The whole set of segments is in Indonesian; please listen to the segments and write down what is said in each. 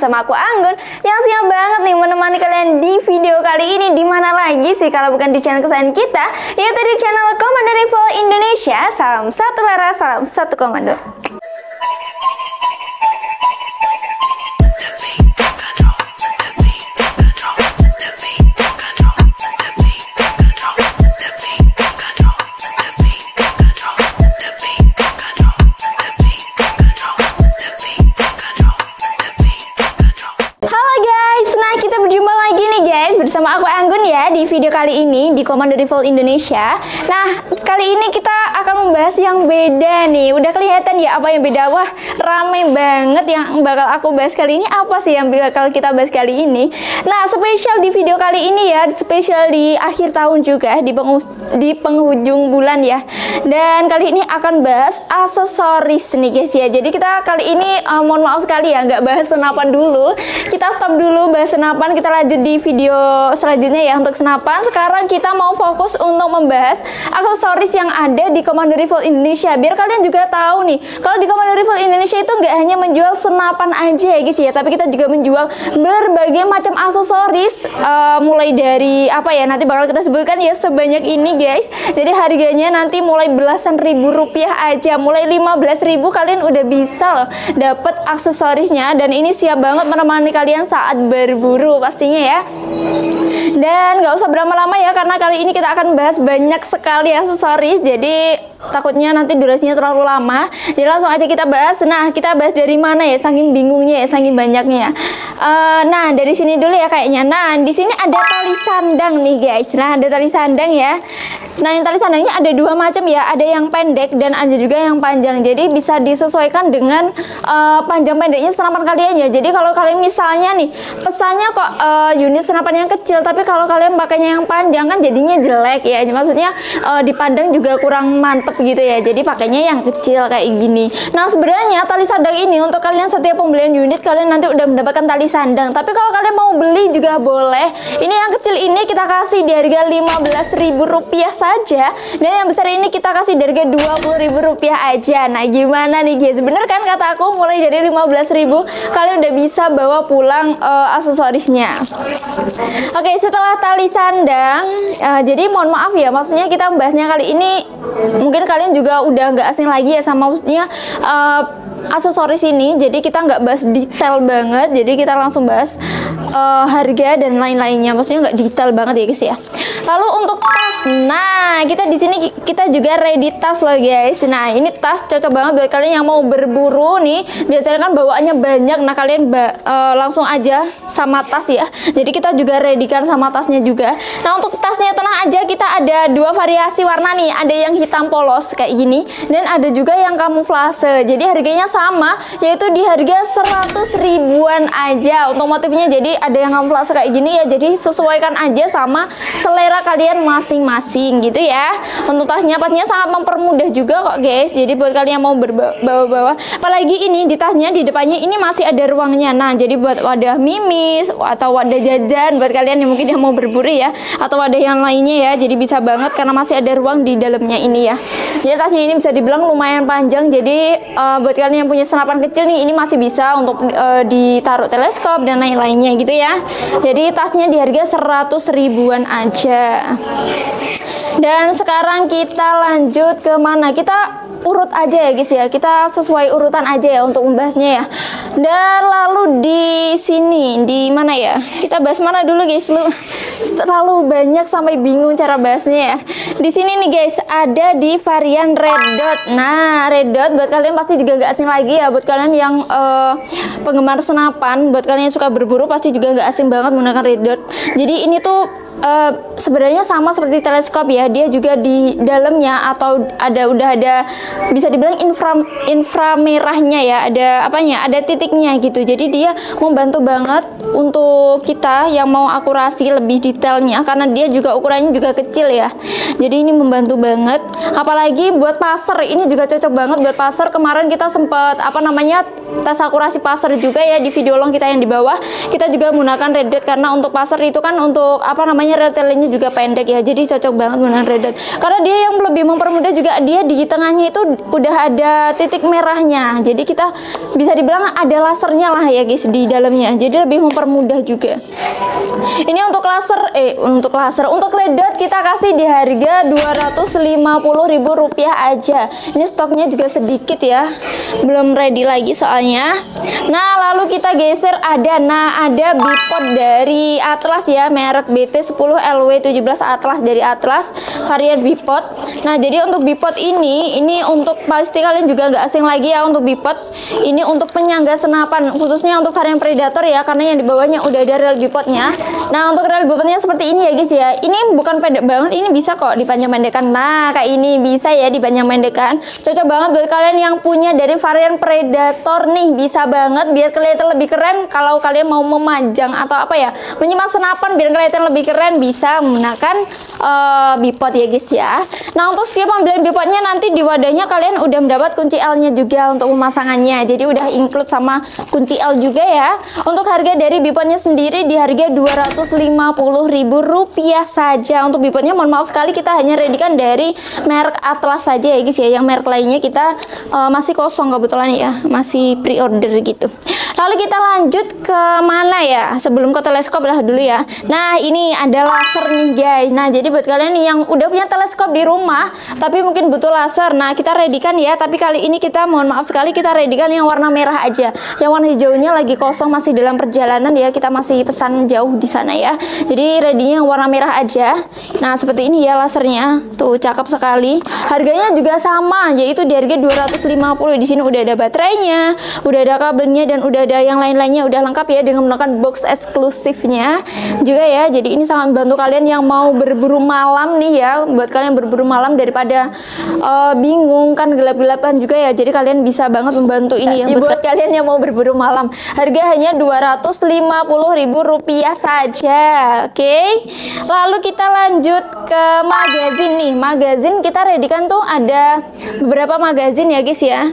bersama aku Anggun yang siap banget nih menemani kalian di video kali ini. Di mana lagi sih kalau bukan di channel kesayangan kita, yaitu di channel Komando Rival Indonesia. Salam satu laras, salam satu komando. Bersama aku Anggun ya di video kali ini di Komando Rival Indonesia. Nah, kali ini kita akan membahas yang beda nih. Udah kelihatan ya apa yang beda? Wah, rame banget yang bakal aku bahas kali ini. Apa sih yang bakal kita bahas kali ini? Nah, spesial di video kali ini ya, spesial di akhir tahun juga, di penghujung bulan ya. Dan kali ini akan bahas aksesoris nih guys ya. Jadi kita kali ini mohon maaf sekali ya, nggak bahas senapan dulu. Kita stop dulu bahas senapan, kita lanjut di video selanjutnya ya untuk senapan. Sekarang kita mau fokus untuk membahas aksesoris yang ada di Komando Rival Indonesia. Biar kalian juga tahu nih, kalau di Komando Rival Indonesia itu nggak hanya menjual senapan aja ya guys ya, tapi kita juga menjual berbagai macam aksesoris. Mulai dari apa ya, nanti bakal kita sebutkan ya sebanyak ini guys. Jadi harganya nanti mulai belasan ribu rupiah aja, mulai 15.000 kalian udah bisa loh dapet aksesorisnya. Dan ini siap banget menemani kalian saat berburu pastinya ya. Dan gak usah berlama-lama ya, karena kali ini kita akan bahas banyak sekali aksesoris. Jadi takutnya nanti durasinya terlalu lama. Jadi langsung aja kita bahas. Nah, kita bahas dari mana ya? Saking bingungnya ya, saking banyaknya ya. Nah, dari sini dulu ya kayaknya. Nah, di sini ada tali sandang nih guys. Nah, ada tali sandang ya. Nah, yang tali sandangnya ada dua macam ya. Ada yang pendek dan ada juga yang panjang. Jadi bisa disesuaikan dengan panjang pendeknya senapan kalian ya. Jadi kalau kalian misalnya nih pesannya kok unit senapan yang kecil, tapi kalau kalian pakainya yang panjang kan jadinya jelek ya. Maksudnya dipandang juga kurang mantep gitu ya. Jadi pakainya yang kecil kayak gini. Nah, sebenarnya tali sandang ini untuk kalian setiap pembelian unit kalian nanti udah mendapatkan tali sandang. Tapi kalau kalian mau beli juga boleh. Ini yang kecil ini kita kasih di harga 15.000 rupiah saja, dan yang besar ini kita kasih di harga 20.000 rupiah aja. Nah, gimana nih guys? Bener kan kata aku, mulai dari 15.000 kalian udah bisa bawa pulang aksesorisnya. Oke, setelah tali sandang, jadi mohon maaf ya, maksudnya kita membahasnya kali ini mungkin kalian juga udah nggak asing lagi ya sama maksudnya aksesoris ini. Jadi kita nggak bahas detail banget, jadi kita langsung bahas harga dan lain-lainnya. Maksudnya nggak detail banget ya guys ya. Lalu untuk tas, nah kita di sini kita juga ready tas loh guys. Nah, ini tas cocok banget buat kalian yang mau berburu nih. Biasanya kan bawaannya banyak, nah kalian langsung aja sama tas ya. Jadi kita juga readykan sama tasnya juga. Nah, untuk tasnya tenang aja, kita ada dua variasi warna nih. Ada yang hitam polos kayak gini, dan ada juga yang kamuflase. Jadi harganya sama, yaitu di harga 100 ribuan aja untuk motifnya. Jadi ada yang kamuflase kayak gini ya. Jadi sesuaikan aja sama selera kalian masing-masing gitu ya. Untuk tasnya sangat mempermudah juga kok guys. Jadi buat kalian yang mau bawa-bawa, apalagi ini di tasnya di depannya ini masih ada ruangnya. Nah, jadi buat wadah mimis atau wadah jajan buat kalian yang mungkin yang mau berburu ya, atau wadah yang lainnya ya. Jadi bisa banget karena masih ada ruang di dalamnya ini ya. Jadi tasnya ini bisa dibilang lumayan panjang. Jadi buat kalian yang punya senapan kecil nih, ini masih bisa untuk ditaruh teleskop dan lain-lainnya gitu ya. Jadi tasnya di harga 100 ribuan aja. Dan sekarang kita lanjut ke mana? Kita urut aja ya guys ya. Kita sesuai urutan aja ya untuk membahasnya ya. Dan lalu di sini di mana ya? Kita bahas mana dulu guys? Terlalu banyak sampai bingung cara bahasnya ya. Di sini nih guys, ada di varian red dot. Nah, red dot buat kalian pasti juga gak asing lagi ya. Buat kalian yang penggemar senapan, buat kalian yang suka berburu pasti juga gak asing banget menggunakan red dot. Jadi ini tuh sebenarnya sama seperti teleskop ya. Dia juga di dalamnya atau udah ada bisa dibilang inframerahnya ya. Ada apanya? Ada titiknya gitu. Jadi dia membantu banget untuk kita yang mau akurasi lebih detailnya, karena dia juga ukurannya juga kecil ya. Jadi ini membantu banget. Apalagi buat pasar, ini juga cocok banget buat pasar. Kemarin kita sempat tes akurasi pasar juga ya di video long kita yang di bawah. Kita juga menggunakan red dot karena untuk pasar itu kan untuk namanya retailnya juga pendek ya, jadi cocok banget menggunakan red dot karena dia yang lebih mempermudah juga, dia di tengahnya itu udah ada titik merahnya, jadi kita bisa dibilang ada lasernya lah ya guys di dalamnya, jadi lebih mempermudah juga. Ini untuk untuk red dot kita kasih di harga Rp250.000 aja. Ini stoknya juga sedikit ya, belum ready lagi soalnya. Nah lalu kita geser ada Bipod dari Atlas ya, merek BT10LW17 Atlas, dari Atlas varian Bipod. Nah jadi untuk Bipod ini untuk pasti kalian juga nggak asing lagi ya untuk Bipod. Ini untuk penyangga senapan, khususnya untuk varian Predator ya, karena yang di bawahnya udah ada rel Bipodnya. Nah untuk rel Bipodnya seperti ini ya guys ya, ini bukan pendek banget, ini bisa kok dipanjang pendekkan. Nah kayak ini bisa ya dipanjang pendekkan, cocok banget buat kalian yang punya dari varian Predator nih, bisa banget biar kelihatan lebih keren. Kalau kalian mau memanjang atau apa ya, menyimak senapan biar kelihatan lebih keren, bisa menggunakan Bipod ya guys ya. Nah untuk setiap pembelian Bipodnya nanti di wadahnya kalian udah mendapat kunci L-nya juga untuk pemasangannya, jadi udah include sama kunci L juga ya. Untuk harga dari Bipodnya sendiri di harga Rp250.000 saja. Untuk Bipodnya mohon maaf sekali kita hanya readykan dari merek Atlas saja ya guys ya, yang merek lainnya kita masih kosong kebetulan ya, masih pre-order gitu. Lalu kita lanjut ke mana ya, sebelum ke teleskop lah dulu ya. Nah ini ada laser nih guys. Nah jadi buat kalian yang udah punya teleskop di rumah tapi mungkin butuh laser, nah kita readykan ya. Tapi kali ini kita mohon maaf sekali kita readykan yang warna merah aja, yang warna hijaunya lagi kosong, masih dalam perjalanan ya, kita masih pesan jauh di sana ya. Jadi readynya yang warna merah aja. Nah seperti ini ya lasernya, tuh cakep sekali. Harganya juga sama, yaitu di harga 250. Di sini udah ada baterainya, udah ada kabelnya, dan udah ada yang lain-lainnya, udah lengkap ya dengan menggunakan box eksklusifnya juga ya. Jadi ini sangat membantu kalian yang mau berburu malam nih ya, buat kalian berburu malam daripada bingung kan gelap-gelapan juga ya, jadi kalian bisa banget membantu ini ya buat kalian yang mau berburu malam. Harga hanya Rp250.000 saja. Oke. Lalu kita lanjut ke magazin nih. Magazin kita readykan tuh ada beberapa magazin ya guys ya.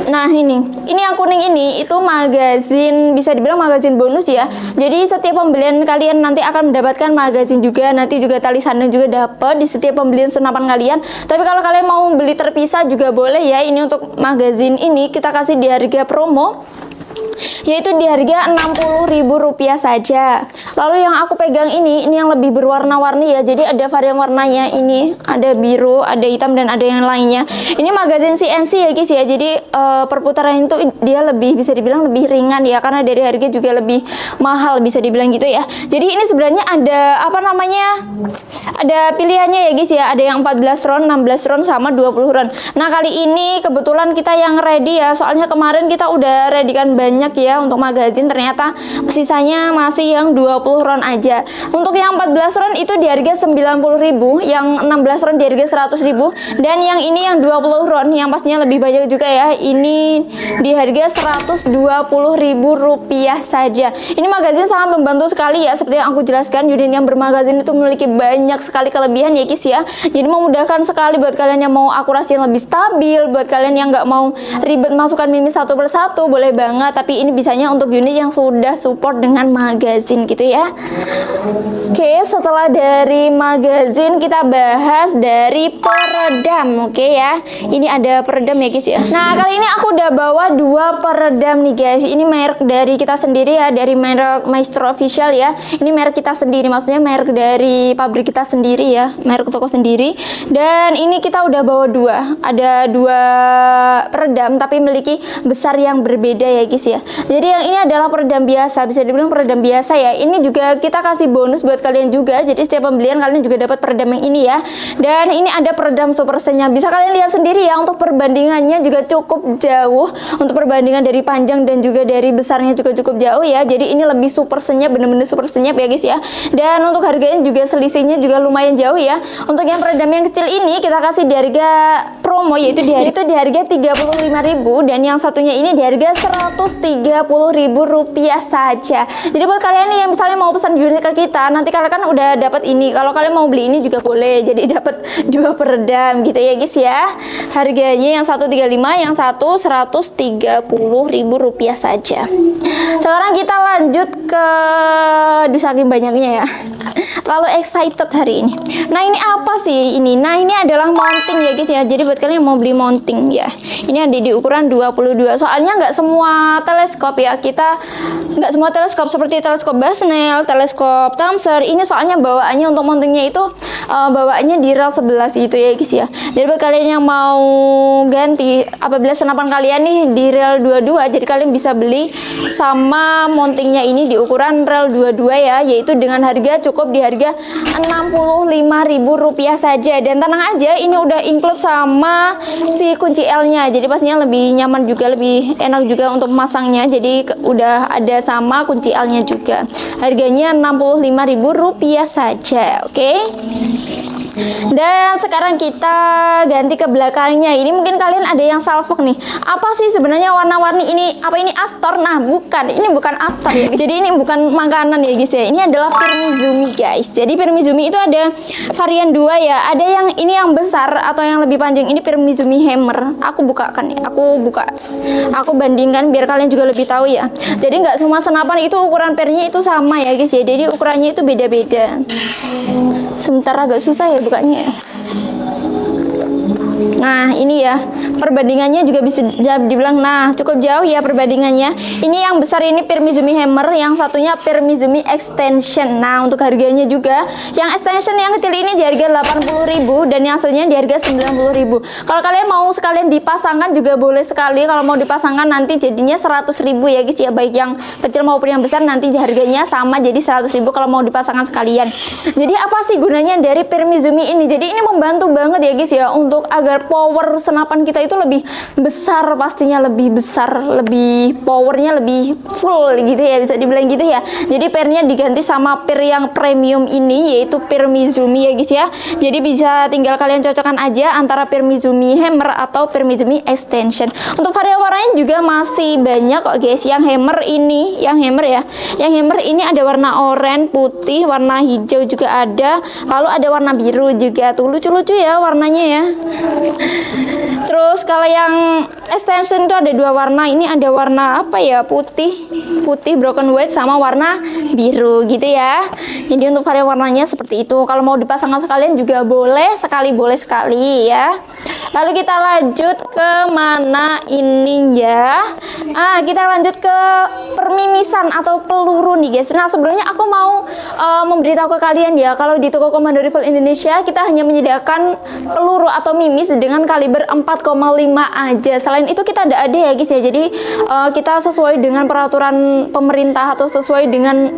Nah ini yang kuning ini itu magazin, bisa dibilang magazin bonus ya. Jadi setiap pembelian kalian nanti akan mendapatkan magazin juga, nanti juga tali sandang juga dapat di setiap pembelian senapan kalian. Tapi kalau kalian mau beli terpisah juga boleh ya. Ini untuk magazin ini kita kasih di harga promo, yaitu di harga Rp60.000 saja. Lalu yang aku pegang ini yang lebih berwarna-warni ya, jadi ada varian warnanya, ini ada biru, ada hitam, dan ada yang lainnya. Ini magazin CNC ya guys ya, jadi perputaran itu dia lebih, bisa dibilang lebih ringan ya, karena dari harga juga lebih mahal, bisa dibilang gitu ya. Jadi ini sebenarnya ada apa namanya, ada pilihannya ya guys ya, ada yang 14 round, 16 round, sama 20 round. Nah kali ini kebetulan kita yang ready ya, soalnya kemarin kita udah ready kan banyak ya untuk magazin, ternyata sisanya masih yang 20 round aja. Untuk yang 14 round itu di harga 90.000, yang 16 round di harga 100.000, dan yang ini yang 20 round yang pastinya lebih banyak juga ya, ini di harga Rp120.000 saja. Ini magazin sangat membantu sekali ya, seperti yang aku jelaskan, unit yang bermagazin itu memiliki banyak sekali kelebihan ya guys ya. Jadi memudahkan sekali buat kalian yang mau akurasi yang lebih stabil, buat kalian yang nggak mau ribet masukkan mimis satu persatu, boleh banget. Tapi ini bisanya untuk unit yang sudah support dengan magazin gitu ya. Oke, setelah dari magazin kita bahas dari peredam. Oke ya, ini ada peredam ya guys ya. Nah kali ini aku udah bawa 2 peredam nih guys. Ini merek dari kita sendiri ya, dari merek Maestro Official ya. Ini merek kita sendiri, maksudnya merek dari pabrik kita sendiri ya, merek toko sendiri. Dan ini kita udah bawa 2, ada 2 peredam tapi memiliki besar yang berbeda ya guys ya. Jadi yang ini adalah peredam biasa, bisa dibilang peredam biasa ya. Ini juga kita kasih bonus buat kalian juga, jadi setiap pembelian kalian juga dapat peredam yang ini ya. Dan ini ada peredam super sennya, bisa kalian lihat sendiri ya, untuk perbandingannya juga cukup jauh, untuk perbandingan dari panjang dan juga dari besarnya juga cukup jauh ya. Jadi ini lebih super senyap, bener-bener super senyap ya guys ya. Dan untuk harganya juga selisihnya juga lumayan jauh ya. Untuk yang peredam yang kecil ini kita kasih di harga promo, yaitu di harga Rp35.000, dan yang satunya ini di harga Rp130.000 saja. Jadi buat kalian nih yang misalnya mau pesan unit ke kita, nanti kalian kan udah dapat ini. Kalau kalian mau beli ini juga boleh, jadi dapat 2 peredam gitu ya guys ya. Harganya yang satu 35, yang satu Rp130.000 saja. Sekarang kita lanjut ke saking banyaknya ya. Terlalu excited hari ini. Nah, ini apa sih ini? Nah, ini adalah mounting ya guys ya. Jadi buat kalian yang mau beli mounting ya, ini ada di ukuran 22. Soalnya nggak semua teleskop ya, nggak semua teleskop seperti teleskop Basnel, teleskop Thomson. Ini soalnya bawaannya untuk mountingnya itu bawaannya di rel 11 gitu ya guys ya. Jadi buat kalian yang mau ganti, apabila senapan kalian nih di rel 22, jadi kalian bisa beli sama mountingnya ini di ukuran rel 22 ya, yaitu dengan harga cukup di harga Rp65.000 saja. Dan tenang aja, ini udah include sama si kunci L-nya. Jadi pastinya lebih nyaman juga, lebih enak juga untuk memasangnya. Jadi udah ada sama kunci L-nya juga. Harganya Rp65.000 saja, oke? Dan sekarang kita ganti ke belakangnya. Ini mungkin kalian ada yang salfok nih. Apa sih sebenarnya warna-warni ini? Apa ini Astor? Nah, bukan. Ini bukan Astor ya. Jadi ini bukan makanan ya guys ya. Ini adalah Firmizumi guys. Jadi Firmizumi itu ada varian 2 ya. Ada yang ini yang besar atau yang lebih panjang. Ini Firmizumi Hammer. Aku bukakan nih. Aku bandingkan biar kalian juga lebih tahu ya. Jadi nggak semua senapan itu ukuran pernya itu sama ya guys ya. Jadi ukurannya itu beda-beda. Sebentar, agak susah ya bukanya ya. Nah, ini ya perbandingannya juga bisa dibilang, nah cukup jauh ya perbandingannya. Ini yang besar ini Firmizumi Hammer, yang satunya Firmizumi Extension. Nah, untuk harganya juga yang extension yang kecil ini di harga 80.000 dan yang aslinya di harga 90.000. Kalau kalian mau sekalian dipasangkan juga boleh sekali. Kalau mau dipasangkan nanti jadinya 100.000 ya guys ya, baik yang kecil maupun yang besar nanti harganya sama, jadi 100.000 kalau mau dipasangkan sekalian. Jadi apa sih gunanya dari Firmizumi ini? Jadi ini membantu banget ya guys ya, untuk agar power senapan kita itu lebih besar, pastinya lebih besar, lebih powernya lebih full gitu ya, bisa dibilang gitu ya. Jadi pernya diganti sama per yang premium ini, yaitu Firmizumi ya guys ya. Jadi bisa tinggal kalian cocokkan aja antara Firmizumi Hammer atau Firmizumi Extension. Untuk varian warnanya juga masih banyak kok guys. Yang Hammer ini, yang Hammer ini ada warna oranye, putih, warna hijau juga ada, lalu ada warna biru juga tuh, lucu-lucu ya warnanya ya. Terus kalau yang extension itu ada 2 warna. Ini ada warna apa ya, putih broken white sama warna biru gitu ya. Jadi untuk varian warnanya seperti itu. Kalau mau dipasangkan sekalian juga boleh sekali ya. Lalu kita lanjut ke mana ini ya? Kita lanjut ke permimisan atau peluru nih guys. Nah, sebelumnya aku mau memberitahu ke kalian ya, kalau di toko Komando Rifle Indonesia kita hanya menyediakan peluru atau mimis dengan kaliber 4,5 aja. Selain itu kita tidak ada ya guys ya. Jadi kita sesuai dengan peraturan pemerintah atau sesuai dengan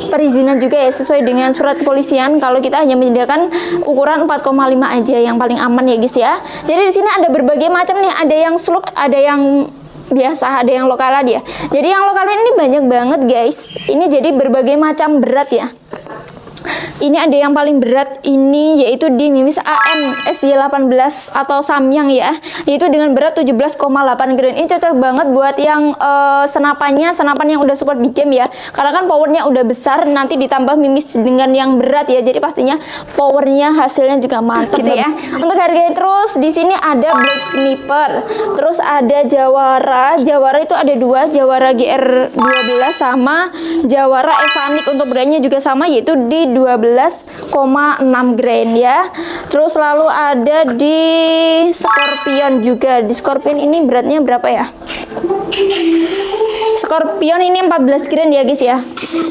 perizinan juga ya, sesuai dengan surat kepolisian. Kalau kita hanya menyediakan ukuran 4,5 aja yang paling aman ya guys ya. Jadi di sini ada berbagai macam nih, ada yang slug, ada yang biasa, ada yang lokal dia. Jadi yang lokal ini banyak banget guys. Ini jadi berbagai macam berat ya. Ini ada yang paling berat ini, yaitu di mimis AM SY18 atau Samyang ya, yaitu dengan berat 17,8 gram. Ini cocok banget buat yang senapan yang udah support big game ya, karena kan powernya udah besar, nanti ditambah mimis dengan yang berat ya, jadi pastinya powernya hasilnya juga mantap gitu ya. Untuk harganya terus di sini ada Black Sniper, terus ada Jawara itu ada 2, Jawara GR12 sama Jawara Evanik. Untuk beratnya juga sama, yaitu di 12,6 gram ya. Terus lalu ada di Scorpion juga. Di Scorpion ini beratnya berapa ya? Scorpion ini 14 gram ya guys ya.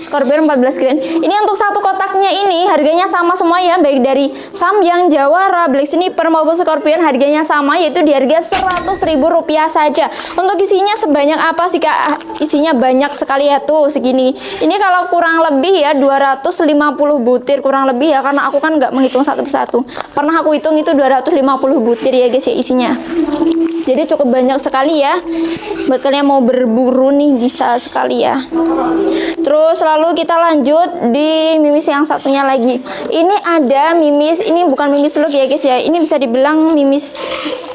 Scorpion 14 gram. Ini untuk satu kotaknya ini harganya sama semua ya, baik dari Samyang, Jawara, Black Sniper maupun Scorpion harganya sama, yaitu di harga Rp100.000 saja. Untuk isinya sebanyak apa sih Kak? Isinya banyak sekali ya tuh, segini. Ini kalau kurang lebih ya 250 butir kurang lebih ya, karena aku kan nggak menghitung satu persatu. Pernah aku hitung itu 250 butir ya guys ya isinya. Jadi cukup banyak sekali ya. Buat kalian mau berburu nih bisa sekali ya. Terus lalu kita lanjut di mimis yang satunya lagi. Ini ada mimis, ini bukan mimis look ya guys ya. Ini bisa dibilang mimis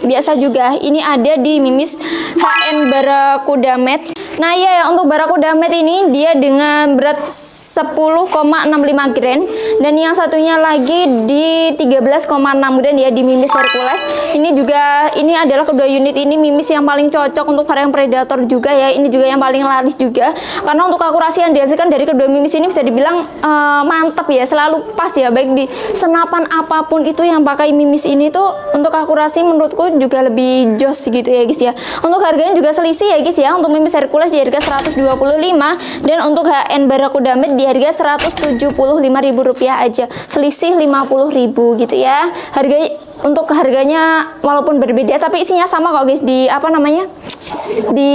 biasa juga. Ini ada di mimis HN Barakuda Mat. Nah ya, untuk Barakuda Mate ini dia dengan berat 10,65 gram, dan yang satunya lagi di 13,6 gram ya, di Mimis Hercules. Ini adalah kedua unit ini Mimis yang paling cocok untuk varian Predator juga ya. Ini juga yang paling laris juga, karena untuk akurasi yang dihasilkan dari kedua Mimis ini bisa dibilang mantap ya, selalu pas ya, baik di senapan apapun itu yang pakai Mimis ini tuh untuk akurasi menurutku juga lebih jos gitu ya guys ya. Untuk harganya juga selisih ya guys ya, untuk Mimis Hercules di harga 125, dan untuk HN Barakuda Mate di harga Rp175.000 aja, selisih 50.000 gitu ya. Untuk harganya walaupun berbeda tapi isinya sama kok guys, di di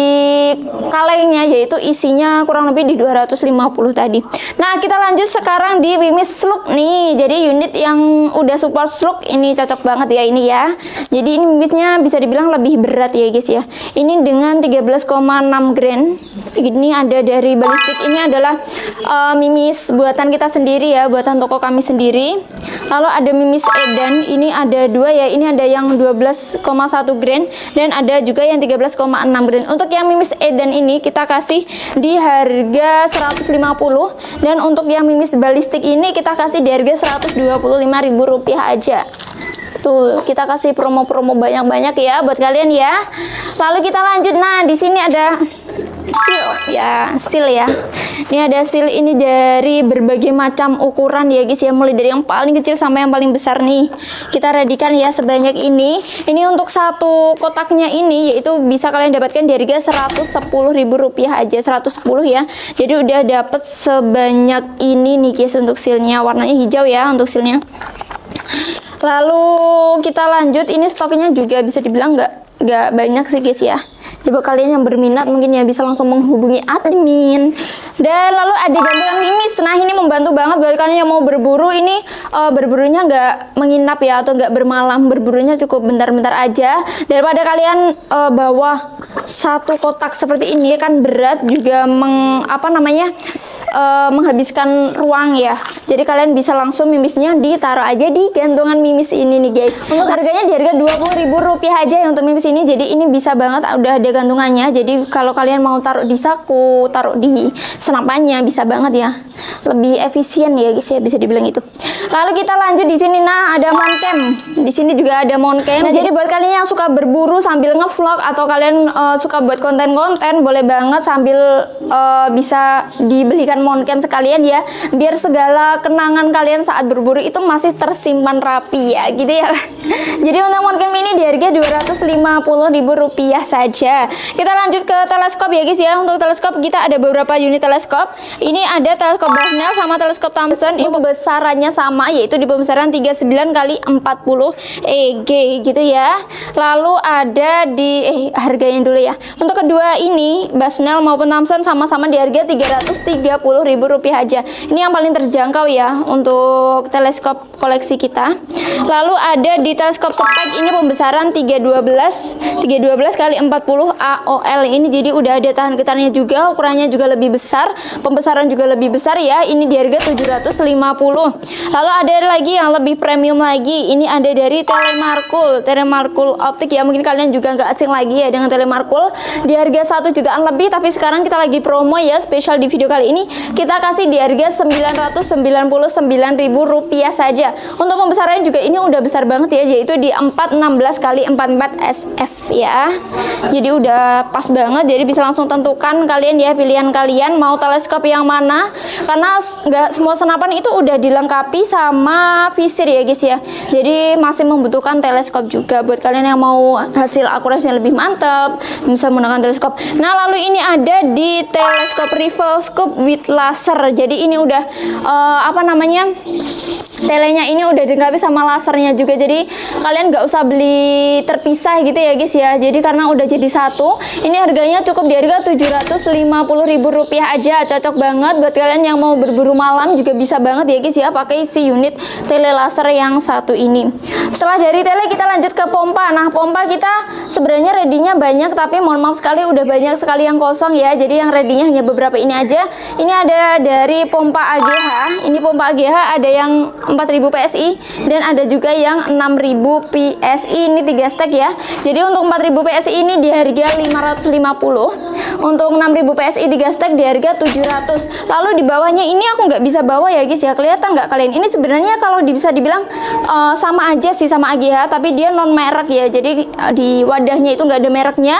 kalengnya, yaitu isinya kurang lebih di 250 tadi. Nah kita lanjut sekarang di Mimis Slug nih. Jadi unit yang udah support slug ini cocok banget ya ini ya. Jadi ini Mimisnya bisa dibilang lebih berat ya guys ya. Ini dengan 13,6 gram. Ini ada dari balistik, ini adalah Mimis buatan kita sendiri ya, buatan toko kami sendiri. Lalu ada Mimis Edan, ini ada dua ya, ini ada yang 12,1 gram dan ada juga yang 13,6 gram. Untuk yang Mimis Edan ini kita kasih di harga 150, dan untuk yang Mimis balistik ini kita kasih di harga Rp125.000 aja. Tuh, kita kasih promo-promo banyak-banyak ya buat kalian ya. Lalu kita lanjut. Nah, di sini ada seal ya. Ini ada seal ini dari berbagai macam ukuran ya guys ya, mulai dari yang paling kecil sampai yang paling besar nih. Kita readykan ya sebanyak ini. Ini untuk satu kotaknya ini yaitu bisa kalian dapatkan di harga Rp110.000 aja, 110 ya. Jadi udah dapet sebanyak ini nih guys untuk sealnya, warnanya hijau ya untuk sealnya. Lalu kita lanjut, ini stoknya juga bisa dibilang nggak banyak sih guys ya. Jadi buat kalian yang berminat mungkin ya bisa langsung menghubungi admin. Dan lalu ada gantungan Mimis. Nah ini membantu banget buat kalian yang mau berburu. Ini berburunya nggak menginap ya, atau nggak bermalam, berburunya cukup bentar-bentar aja. Daripada kalian bawa satu kotak seperti ini kan berat, juga menghabiskan ruang ya. Jadi kalian bisa langsung Mimisnya ditaruh aja di gantungan Mimis ini nih guys. Untuk harganya di harga Rp20.000 aja ya untuk Mimis ini. Jadi ini bisa banget udah ada gantungannya. Jadi kalau kalian mau taruh di saku, taruh di senapannya bisa banget ya. Lebih efisien ya guys ya, bisa dibilang itu. Lalu kita lanjut di sini. Nah, ada moncam. Di sini juga ada moncam. Nah, jadi buat kalian yang suka berburu sambil ngevlog, atau kalian suka buat konten-konten, boleh banget sambil bisa dibelikan moncam sekalian ya, biar segala kenangan kalian saat berburu itu masih tersimpan rapi ya gitu ya. Jadi untuk moncam ini di harga Rp250.000 saja. Kita lanjut ke teleskop ya guys ya. Untuk teleskop kita ada beberapa unit teleskop. Ini ada teleskop Basnel sama teleskop Thomson. Ini pembesarannya sama, yaitu di pembesaran 39x40 EG gitu ya. Lalu ada di harganya dulu ya. Untuk kedua ini Basnel maupun Thomson sama-sama di harga Rp330.000 aja. Ini yang paling terjangkau ya untuk teleskop koleksi kita. Lalu ada di teleskop Speck, ini pembesaran 312 x 40 AOL ini, jadi udah ada tahan getarnya juga, ukurannya juga lebih besar, pembesaran juga lebih besar ya. Ini di harga 750. Lalu ada lagi yang lebih premium lagi, ini ada dari Telemarkul optik ya. Mungkin kalian juga nggak asing lagi ya dengan Telemarkul, di harga 1 jutaan lebih, tapi sekarang kita lagi promo ya, spesial di video kali ini kita kasih di harga Rp999.000 saja. Untuk pembesarannya juga ini udah besar banget ya, yaitu di 416 x 44 SF ya. Jadi udah pas banget, jadi bisa langsung tentukan kalian ya, pilihan kalian mau teleskop yang mana, karena nggak semua senapan itu udah dilengkapi sama visir ya guys ya. Jadi masih membutuhkan teleskop juga buat kalian yang mau hasil akurasinya lebih mantap, bisa menggunakan teleskop. Nah lalu ini ada di teleskop Rival Scope with laser. Jadi ini udah telenya ini udah dilengkapi sama lasernya juga, jadi kalian nggak usah beli terpisah gitu ya guys ya. Jadi karena udah jadi satu, ini harganya cukup di harga Rp750.000 aja. Cocok banget buat kalian yang mau berburu malam, juga bisa banget ya guys ya pakai si unit tele laser yang satu ini. Setelah dari tele kita lanjut ke pompa. Nah pompa kita sebenarnya ready-nya banyak, tapi mohon maaf sekali udah banyak sekali yang kosong ya. Jadi yang ready-nya hanya beberapa ini aja. Ini ada dari pompa AGH. Ini pompa AGH ada yang 4000 PSI dan ada juga yang 6000 PSI. Ini 3 stek ya. Jadi untuk 4000 PSI ini di harga 550. Untuk 6000 PSI 3 stek di harga 700. Lalu di bawahnya ini aku nggak bisa bawa ya guys ya. Kelihatan nggak kalian? Ini sebenarnya kalau bisa dibilang sama aja sih sama AGH, tapi dia non merek ya. Jadi di wadahnya itu nggak ada mereknya.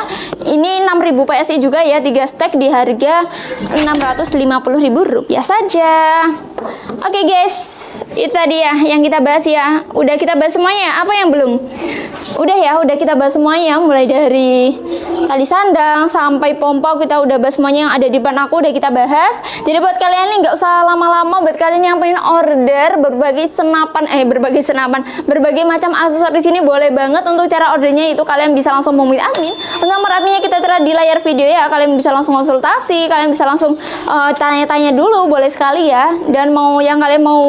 Ini 6000 PSI juga ya, 3 stek di harga Rp650.000 saja. Oke guys, itu tadi ya yang kita bahas ya. Udah kita bahas semuanya. Apa yang belum? Udah ya, udah kita bahas semuanya. Mulai dari tali sandang sampai pompa kita udah bahas semuanya yang ada di depan aku, udah kita bahas. Jadi buat kalian nih nggak usah lama-lama, buat kalian yang pengen order berbagai macam aksesoris ini, boleh banget. Untuk cara ordernya itu kalian bisa langsung menghubungi admin. Untuk nomor adminnya kita tertera di layar video ya. Kalian bisa langsung konsultasi, kalian bisa langsung tanya-tanya dulu, boleh sekali ya. Dan yang kalian mau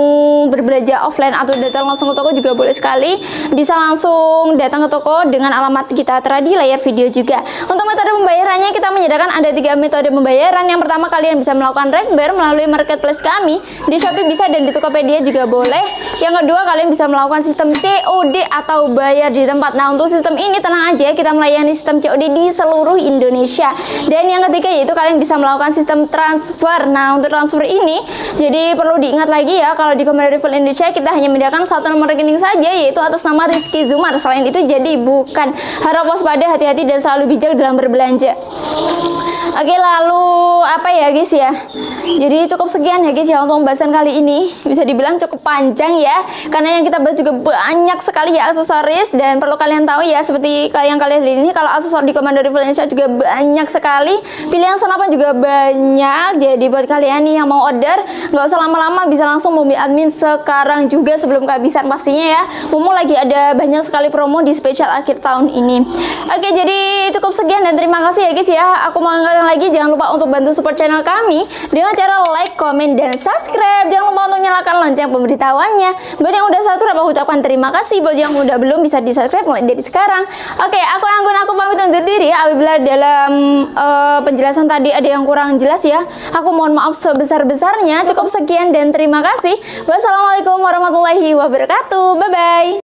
berbelanja offline atau datang langsung ke toko juga boleh sekali. Bisa langsung datang ke toko dengan alamat kita tertera di layar video juga. Untuk metode pembayarannya kita menyediakan ada 3 metode pembayaran. Yang pertama, kalian bisa melakukan rekber melalui marketplace kami. Di Shopee bisa dan di Tokopedia juga boleh. Yang kedua, kalian bisa melakukan sistem COD atau bayar di tempat. Nah, untuk sistem ini tenang aja, kita melayani sistem COD di seluruh Indonesia. Dan yang ketiga yaitu kalian bisa melakukan sistem transfer. Nah, untuk transfer ini jadi perlu diingat lagi ya, kalau di Komando Rival Indonesia kita hanya menyediakan satu nomor rekening saja, yaitu atas nama Rizky Zumar. Selain itu jadi bukan. Harap waspada, hati-hati dan selalu bijak dalam berbelanja. Oke, lalu apa ya guys ya? Jadi cukup sekian ya guys ya untuk pembahasan kali ini. Bisa dibilang cukup panjang ya, karena yang kita bahas juga banyak sekali ya aksesoris. Dan perlu kalian tahu ya, seperti yang kalian lihat ini, kalau aksesoris di Komando Rival Indonesia juga banyak sekali. Pilihan senapan juga banyak. Jadi buat kalian nih yang mau order, nggak usah lama-lama, bisa langsung menghubungi admin sekarang juga sebelum kehabisan pastinya ya. Mumpung lagi ada banyak sekali promo di spesial akhir tahun ini. Oke, jadi cukup sekian dan terima kasih ya guys ya. Aku mau ingatkan lagi, jangan lupa untuk bantu support channel kami dengan cara like, komen, dan subscribe. Jangan lupa untuk nyalakan lonceng pemberitahuannya. Buat yang udah subscribe, aku ucapkan terima kasih. Buat yang udah belum, bisa di subscribe mulai dari sekarang. Oke, aku Anggun, aku pamit undur diri. Apabila dalam penjelasan tadi ada yang kurang jelas ya, aku mohon maaf sebesar-besarnya. Cukup sekian dan terima kasih. Wassalamualaikum warahmatullahi wabarakatuh. Bye bye.